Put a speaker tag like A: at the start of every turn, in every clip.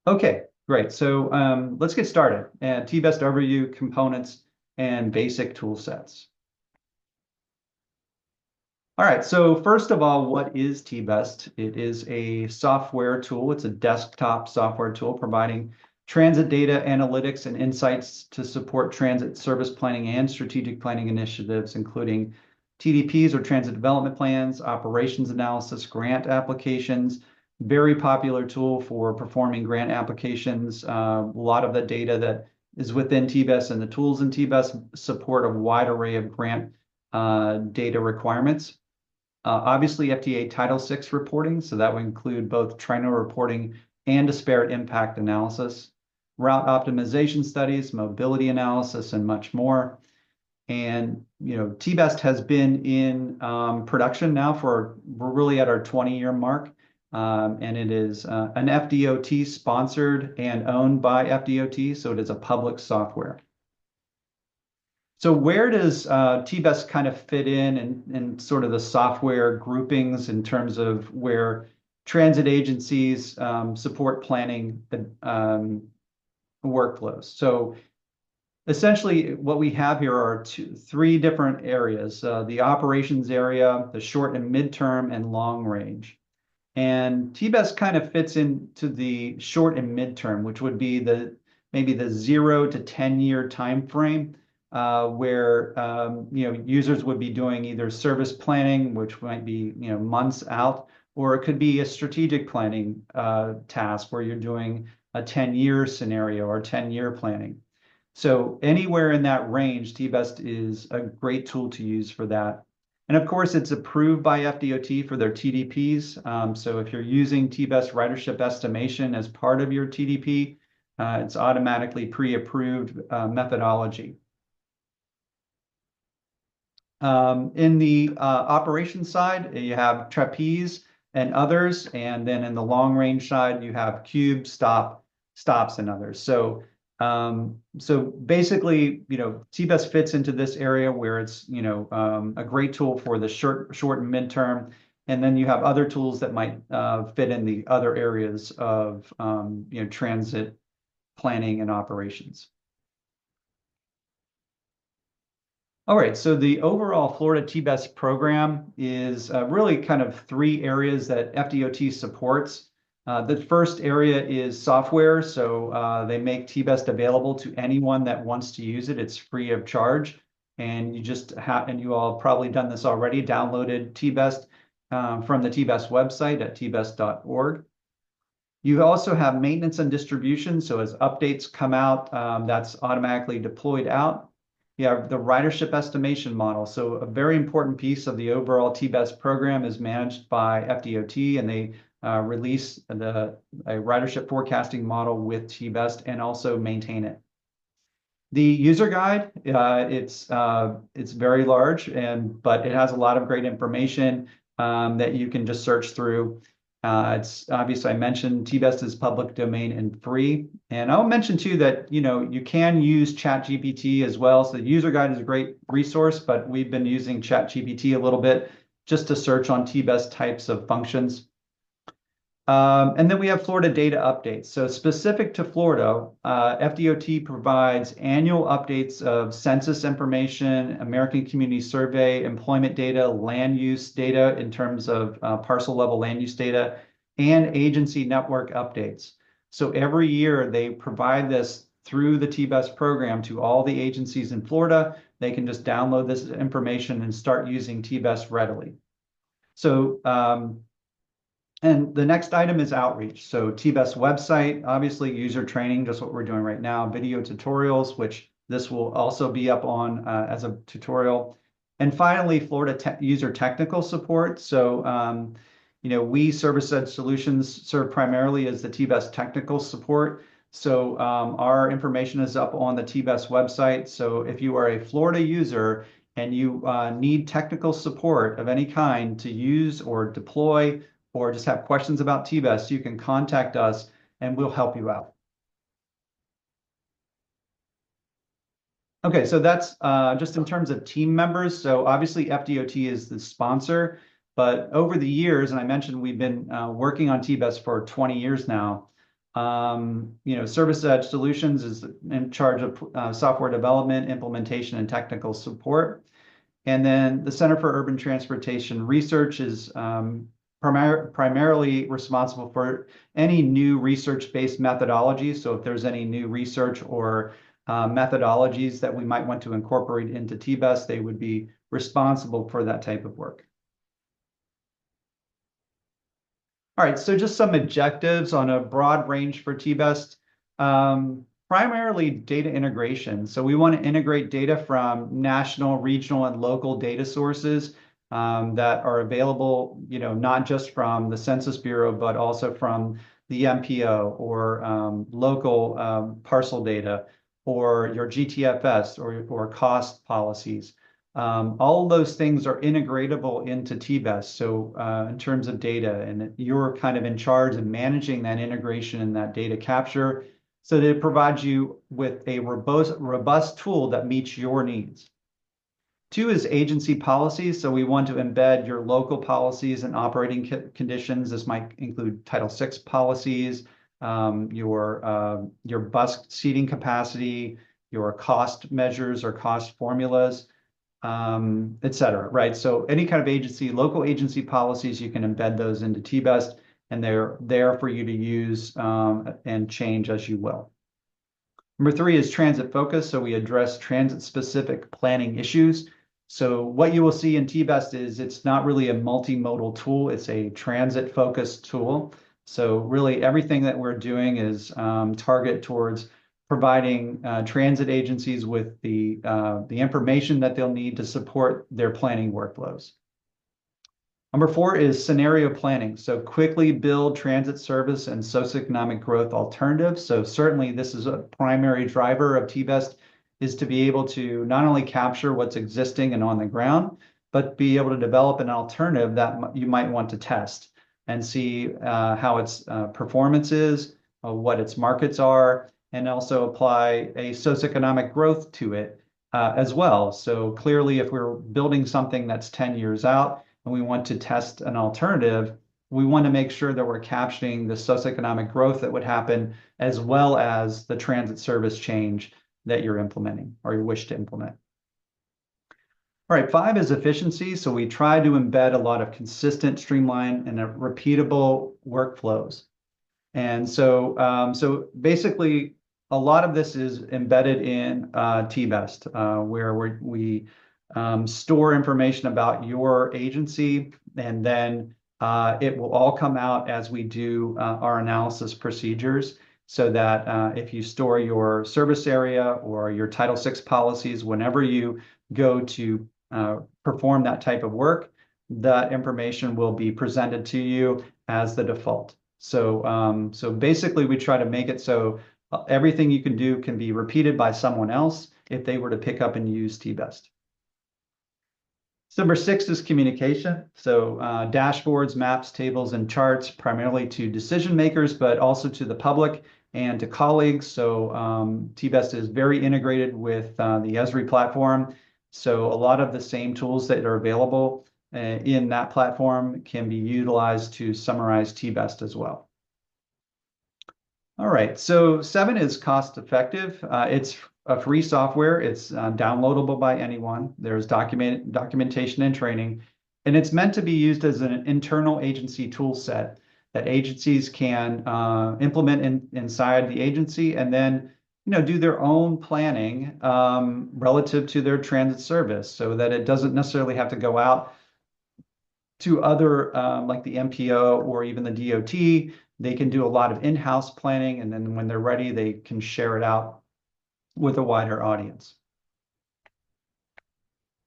A: Okay, great. So let's get started. TBEST Overview, components, and basic tool sets. All right, so first of all, what is TBEST? It is a software tool. It's a desktop software tool providing transit data analytics and insights to support transit service planning and strategic planning initiatives, including TDPs or transit development plans, operations analysis, grant applications. Very popular tool for performing grant applications. A lot of the data that is within TBEST and the tools in TBEST support a wide array of grant data requirements. Obviously, FDA Title VI reporting, so that would include both triennial reporting and disparate impact analysis, route optimization studies, mobility analysis, and much more. And TBEST has been in production now we're really at our 20-year mark, and it is an FDOT sponsored and owned by FDOT, so it is a public software. So where does TBEST kind of fit in sort of the software groupings in terms of where transit agencies support planning workflows? So essentially what we have here are three different areas, the operations area, the short and midterm, and long range. And TBEST kind of fits into the short and midterm, which would be maybe the 0 to 10-year time frame where users would be doing either service planning, which might be months out, or it could be a strategic planning task where you're doing a 10-year scenario or 10-year planning. So anywhere in that range, TBEST is a great tool to use for that. And of course, it's approved by FDOT for their TDPs. So if you're using TBEST ridership estimation as part of your TDP, it's automatically pre-approved methodology. In the operations side, you have trapeze and others, and then in the long range side, you have cube, stops, and others. So basically, TBEST fits into this area where it's a great tool for the short and midterm, and then you have other tools that might fit in the other areas of transit planning and operations. All right, so the overall Florida TBEST program is really kind of three areas that FDOT supports. The first area is software, so they make TBEST available to anyone that wants to use it. It's free of charge, and you all have probably done this already, downloaded TBEST from the TBEST website at tbest.org. You also have maintenance and distribution, so as updates come out, that's automatically deployed out. You have the ridership estimation model. So a very important piece of the overall TBEST program is managed by FDOT, and they release a ridership forecasting model with TBEST and also maintain it. The user guide, it's very large, but it has a lot of great information that you can just search through. It's obviously I mentioned TBEST is public domain and free. And I'll mention too that you can use ChatGPT as well. So the user guide is a great resource, but we've been using ChatGPT a little bit just to search on TBEST types of functions. And then we have Florida data updates. So specific to Florida, FDOT provides annual updates of census information, American Community Survey, employment data, land use data in terms of parcel level land use data, and agency network updates. So every year they provide this through the TBEST program to all the agencies in Florida. They can just download this information and start using TBEST readily. So and the next item is outreach. So TBEST website, obviously user training, just what we're doing right now, video tutorials, which this will also be up on as a tutorial. And finally, Florida user technical support. So, we Service Edge Solutions serve primarily as the TBEST technical support. So our information is up on the TBEST website. So if you are a Florida user and you need technical support of any kind to use or deploy or just have questions about TBEST, you can contact us and we'll help you out. Okay, so that's just in terms of team members. So obviously FDOT is the sponsor, but over the years, and I mentioned we've been working on TBEST for 20 years now, Service Edge Solutions is in charge of software development, implementation, and technical support. And then the Center for Urban Transportation Research is primarily responsible for any new research-based methodologies. So if there's any new research or methodologies that we might want to incorporate into TBEST, they would be responsible for that type of work. All right, so just some objectives on a broad range for TBEST. Primarily data integration. So we want to integrate data from national, regional, and local data sources that are available, not just from the Census Bureau, but also from the MPO or local parcel data or your GTFS or cost policies. All of those things are integratable into TBEST. So in terms of data, and you're kind of in charge of managing that integration and that data capture so that it provides you with a robust tool that meets your needs. Two is agency policies. So we want to embed your local policies and operating conditions. This might include Title VI policies, your bus seating capacity, your cost measures or cost formulas, et cetera, right? So any kind of local agency policies, you can embed those into TBEST, and they're there for you to use and change as you will. Number three is transit focus. So we address transit-specific planning issues. So what you will see in TBEST is it's not really a multimodal tool. It's a transit-focused tool. So really everything that we're doing is target towards providing transit agencies with the information that they'll need to support their planning workflows. Number four is scenario planning. So quickly build transit service and socioeconomic growth alternatives. So certainly this is a primary driver of TBEST, is to be able to not only capture what's existing and on the ground, but be able to develop an alternative that you might want to test and see how its performance is, what its markets are, and also apply a socioeconomic growth to it as well. So clearly, if we're building something that's 10 years out and we want to test an alternative, we want to make sure that we're capturing the socioeconomic growth that would happen as well as the transit service change that you're implementing or you wish to implement. All right, five is efficiency. So we try to embed a lot of consistent, streamlined, and repeatable workflows. And so basically, a lot of this is embedded in TBEST, where we store information about your agency, and then it will all come out as we do our analysis procedures, so that if you store your service area or your Title VI policies, whenever you go to perform that type of work, that information will be presented to you as the default. So basically, we try to make it so everything you can do can be repeated by someone else if they were to pick up and use TBEST. Number six is communication. So dashboards, maps, tables, and charts, primarily to decision makers, but also to the public and to colleagues. So TBEST is very integrated with the Esri platform. So a lot of the same tools that are available in that platform can be utilized to summarize TBEST as well. All right, so seven is cost effective. It's a free software. It's downloadable by anyone. There's documentation and training, and it's meant to be used as an internal agency tool set that agencies can implement inside the agency, and then do their own planning relative to their transit service, so that it doesn't necessarily have to go out to other like the MPO or even the DOT. They can do a lot of in-house planning, and then when they're ready, they can share it out with a wider audience.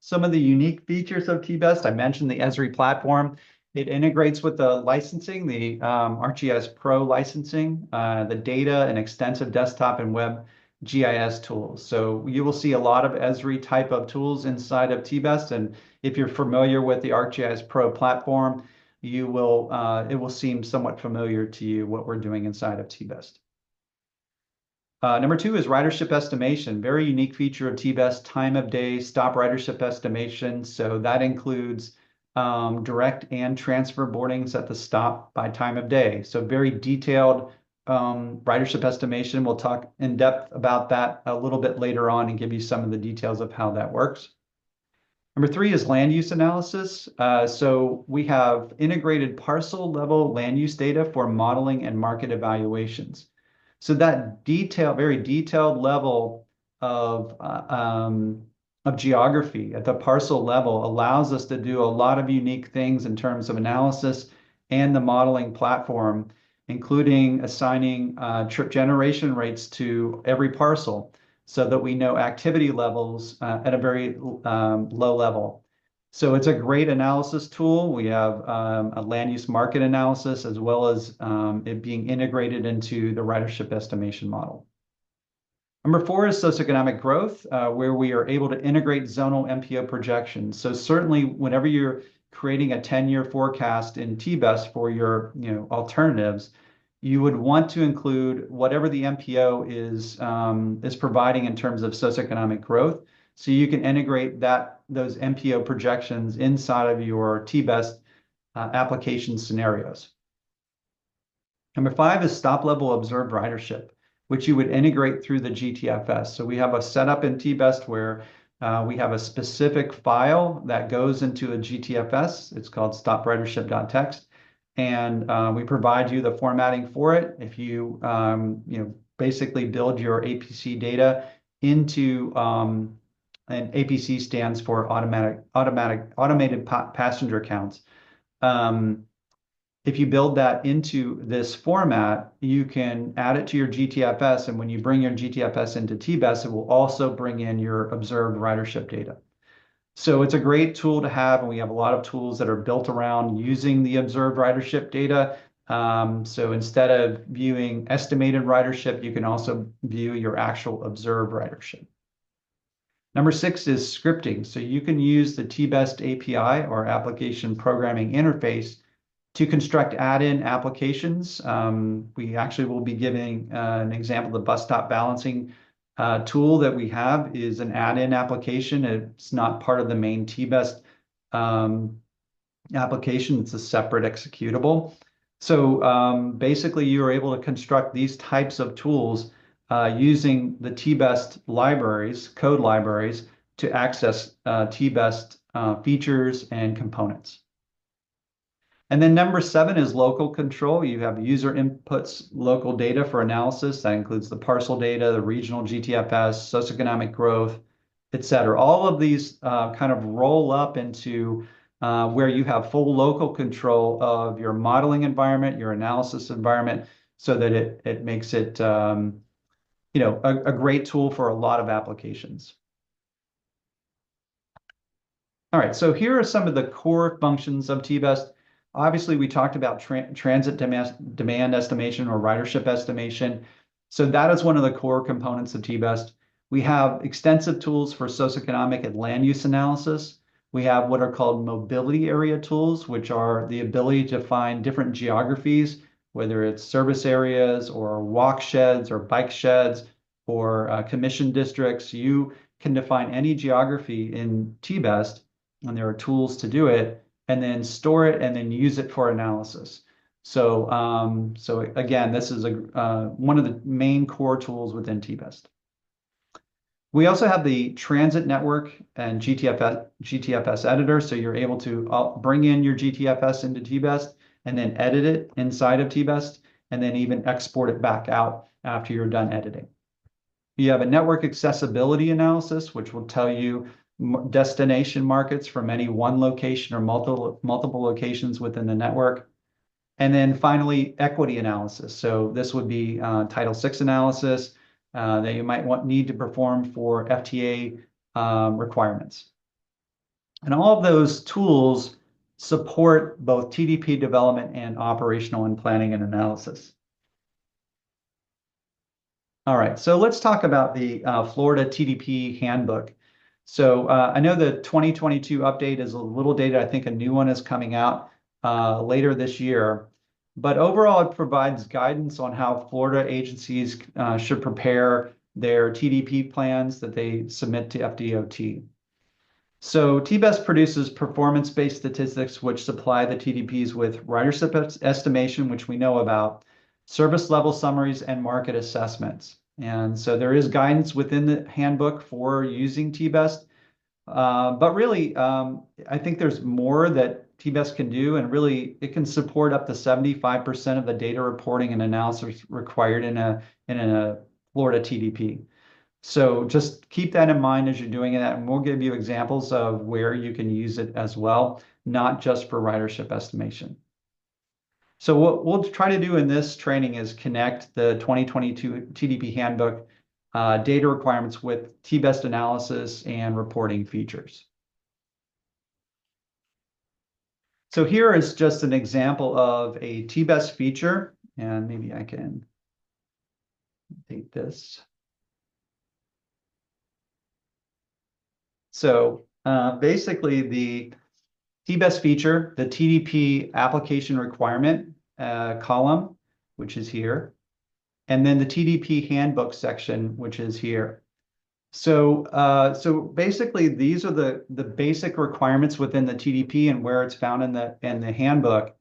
A: Some of the unique features of TBEST, I mentioned the Esri platform. It integrates with the licensing, the ArcGIS Pro licensing, the data, and extensive desktop and web GIS tools. So you will see a lot of Esri type of tools inside of TBEST, and if you're familiar with the ArcGIS Pro platform, it will seem somewhat familiar to you what we're doing inside of TBEST. Number two is ridership estimation. Very unique feature of TBEST, time of day, stop ridership estimation. So that includes direct and transfer boardings at the stop by time of day. So very detailed ridership estimation. We'll talk in depth about that a little bit later on and give you some of the details of how that works. Number three is land use analysis. So we have integrated parcel level land use data for modeling and market evaluations. So that very detailed level of geography at the parcel level allows us to do a lot of unique things in terms of analysis and the modeling platform, including assigning trip generation rates to every parcel so that we know activity levels at a very low level. So it's a great analysis tool. We have a land use market analysis as well as it being integrated into the ridership estimation model. Number four is socioeconomic growth, where we are able to integrate zonal MPO projections. So certainly whenever you're creating a 10-year forecast in TBEST for your alternatives, you would want to include whatever the MPO is providing in terms of socioeconomic growth. So you can integrate those MPO projections inside of your TBEST application scenarios. Number five is stop level observed ridership, which you would integrate through the GTFS. So we have a setup in TBEST where we have a specific file that goes into a GTFS. It's called stopridership.txt. And we provide you the formatting for it. If you basically build your APC data into and APC stands for automated passenger counts. If you build that into this format, you can add it to your GTFS, and when you bring your GTFS into TBEST, it will also bring in your observed ridership data. So it's a great tool to have, and we have a lot of tools that are built around using the observed ridership data. So instead of viewing estimated ridership, you can also view your actual observed ridership. Number six is scripting. So you can use the TBEST API or application programming interface to construct add-in applications. We actually will be giving an example. The bus stop balancing tool that we have is an add-in application. It's not part of the main TBEST application. It's a separate executable. So basically, you're able to construct these types of tools using the TBEST libraries, code libraries, to access TBEST features and components. And then number seven is local control. You have user inputs, local data for analysis. That includes the parcel data, the regional GTFS, socioeconomic growth, et cetera. All of these kind of roll up into where you have full local control of your modeling environment, your analysis environment, so that it makes it a great tool for a lot of applications. All right, so here are some of the core functions of TBEST. Obviously, we talked about transit demand estimation or ridership estimation. So that is one of the core components of TBEST. We have extensive tools for socioeconomic and land use analysis. We have what are called mobility area tools, which are the ability to find different geographies, whether it's service areas or walk sheds or bike sheds or commission districts. You can define any geography in TBEST, and there are tools to do it, and then store it and then use it for analysis. So, again, this is one of the main core tools within TBEST. We also have the transit network and GTFS editor, so you're able to bring in your GTFS into TBEST and then edit it inside of TBEST, and then even export it back out after you're done editing. You have a network accessibility analysis, which will tell you destination markets from any one location or multiple locations within the network. And then finally, equity analysis. So this would be Title VI analysis that you might need to perform for FTA requirements. And all of those tools support both TDP development and operational and planning and analysis. All right, so let's talk about the Florida TDP handbook. So I know the 2022 update is a little dated. I think a new one is coming out later this year. But overall, it provides guidance on how Florida agencies should prepare their TDP plans that they submit to FDOT. So TBEST produces performance-based statistics which supply the TDPs with ridership estimation, which we know about, service level summaries, and market assessments. And so there is guidance within the handbook for using TBEST. But really, I think there's more that TBEST can do, and really it can support up to 75% of the data reporting and analysis required in a Florida TDP. So just keep that in mind as you're doing that, and we'll give you examples of where you can use it as well, not just for ridership estimation. So what we'll try to do in this training is connect the 2022 TDP handbook data requirements with TBEST analysis and reporting features. So here is just an example of a TBEST feature, and maybe I can take this. So basically the TBEST feature, the TDP application requirement column, which is here, and then the TDP handbook section, which is here. So basically, these are the basic requirements within the TDP and where it's found in the handbook,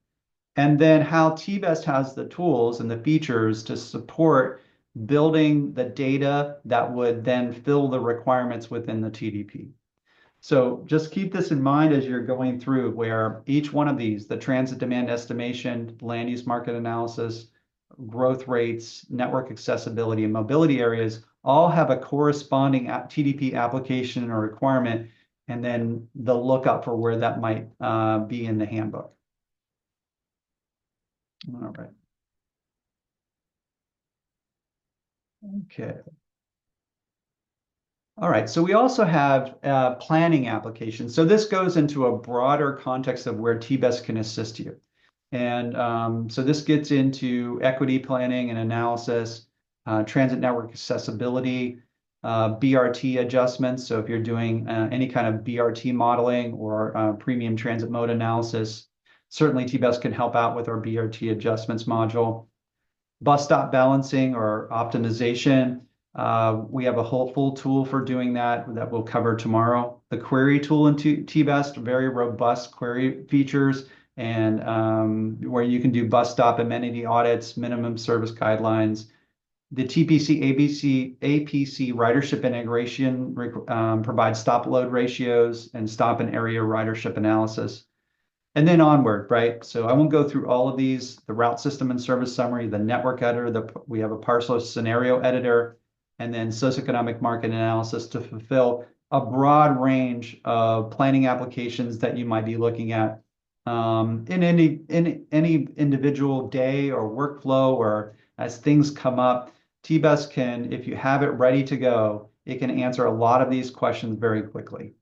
A: and then how TBEST has the tools and the features to support building the data that would then fill the requirements within the TDP. So just keep this in mind as you're going through, where each one of these, the transit demand estimation, land use market analysis, growth rates, network accessibility, and mobility areas all have a corresponding TDP application or requirement, and then the lookup for where that might be in the handbook. All right. Okay. All right, so we also have planning applications. So this goes into a broader context of where TBEST can assist you. And so this gets into equity planning and analysis, transit network accessibility, BRT adjustments. So if you're doing any kind of BRT modeling or premium transit mode analysis, certainly TBEST can help out with our BRT adjustments module. Bus stop balancing or optimization. We have a whole full tool for doing that we'll cover tomorrow. The query tool in TBEST, very robust query features, and where you can do bus stop amenity audits, minimum service guidelines. The TPC APC ridership integration provides stop load ratios and stop and area ridership analysis. And then onward, right? So I won't go through all of these, the route system and service summary, the network editor, we have a parcel scenario editor, and then socioeconomic market analysis to fulfill a broad range of planning applications that you might be looking at in any individual day or workflow, or as things come up. TBEST can, if you have it ready to go, it can answer a lot of these questions very quickly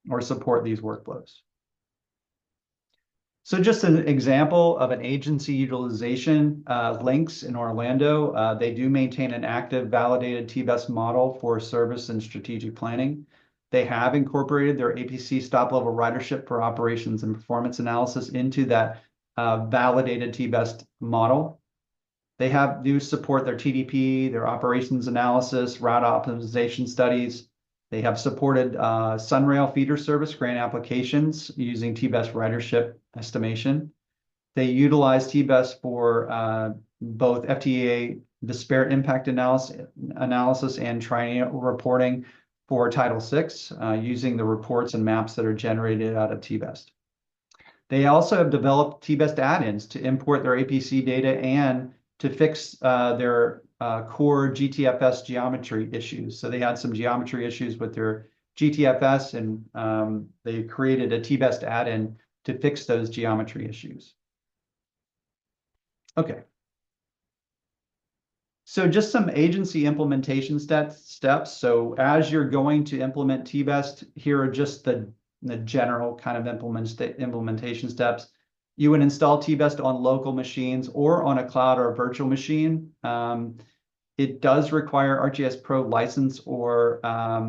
A: or support these workflows. So just an example of an agency utilization links in Orlando. They do maintain an active validated TBEST model for service and strategic planning. They have incorporated their APC stop level ridership for operations and performance analysis into that validated TBEST model. They do support their TDP, their operations analysis, route optimization studies. They have supported Sunrail feeder service grant applications using TBEST ridership estimation. They utilize TBEST for both FTA disparate impact analysis and triennial reporting for Title VI using the reports and maps that are generated out of TBEST. They also have developed TBEST add-ins to import their APC data and to fix their core GTFS geometry issues. So they had some geometry issues with their GTFS, and they created a TBEST add-in to fix those geometry issues. Okay. So just some agency implementation steps. So as you're going to implement TBEST, here are just the general kind of implementation steps. You would install TBEST on local machines or on a cloud or a virtual machine. It does require ArcGIS Pro license, or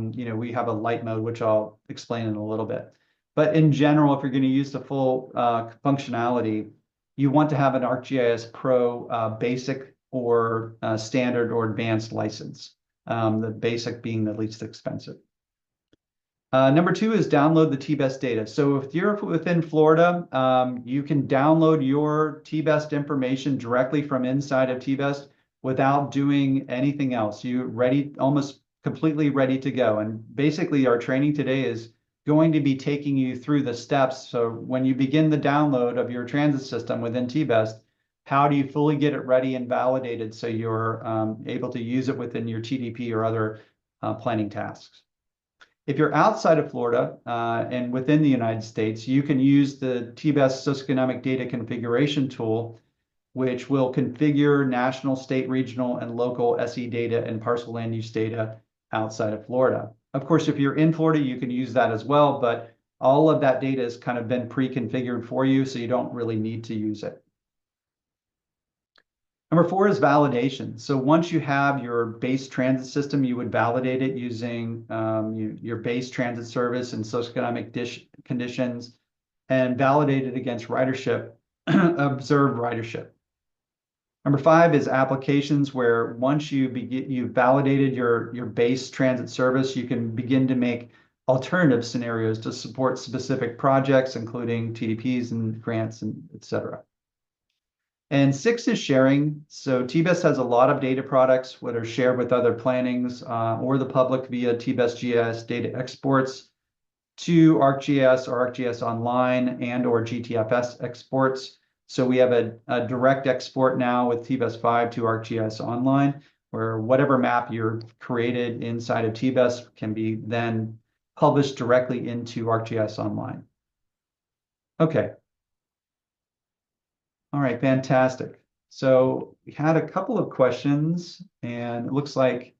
A: we have a light mode, which I'll explain in a little bit. But in general, if you're going to use the full functionality, you want to have an ArcGIS Pro basic or standard or advanced license, the basic being the least expensive. Number two is download the TBEST data. So if you're within Florida, you can download your TBEST information directly from inside of TBEST without doing anything else. You're ready, almost completely ready to go. And basically, our training today is going to be taking you through the steps. So when you begin the download of your transit system within TBEST, how do you fully get it ready and validated so you're able to use it within your TDP or other planning tasks? If you're outside of Florida and within the United States, you can use the TBEST socioeconomic data configuration tool, which will configure national, state, regional, and local SE data and parcel land use data outside of Florida. Of course, if you're in Florida, you can use that as well, but all of that data has kind of been pre-configured for you, so you don't really need to use it. Number four is validation. So once you have your base transit system, you would validate it using your base transit service and socioeconomic conditions and validate it against ridership, observed ridership. Number five is applications where once you've validated your base transit service, you can begin to make alternative scenarios to support specific projects, including TDPs and grants and et cetera. And six is sharing. So TBEST has a lot of data products that are shared with other plannings or the public via TBEST GIS data exports to ArcGIS or ArcGIS Online and or GTFS exports. So we have a direct export now with TBEST 5 to ArcGIS Online, where whatever map you're created inside of TBEST can be then published directly into ArcGIS Online. Okay. All right, fantastic. So we had a couple of questions, and it looks like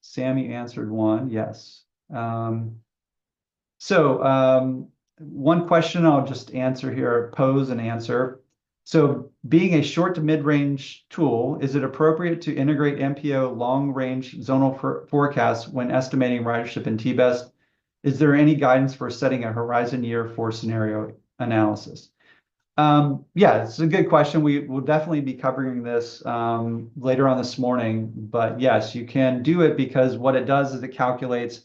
A: Sammy answered one. Yes. One question I'll just answer here, pose and answer. So being a short to mid-range tool, is it appropriate to integrate MPO long-range zonal forecasts when estimating ridership in TBEST? Is there any guidance for setting a horizon year for scenario analysis? Yeah, it's a good question. We will definitely be covering this later on this morning. But yes, you can do it because what it does is it calculates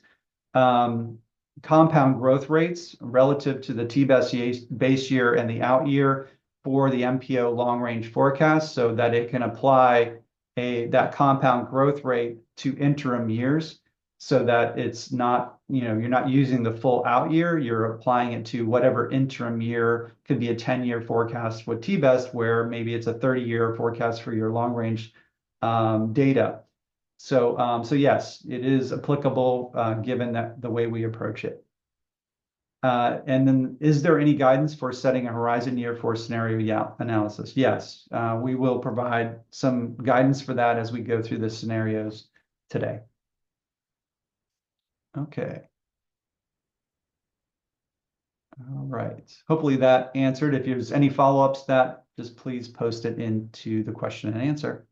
A: compound growth rates relative to the TBEST base year and the out year for the MPO long range forecast so that it can apply that compound growth rate to interim years so that it's not, you're not using the full out year, you're applying it to whatever interim year. Could be a 10-year forecast with TBEST where maybe it's a 30-year forecast for your long range data. So yes, it is applicable given that the way we approach it. And then, is there any guidance for setting a horizon year for scenario analysis? Yes, we will provide some guidance for that as we go through the scenarios today. Okay. All right. Hopefully that answered. If there's any follow-ups, that just please post it into the question and answer.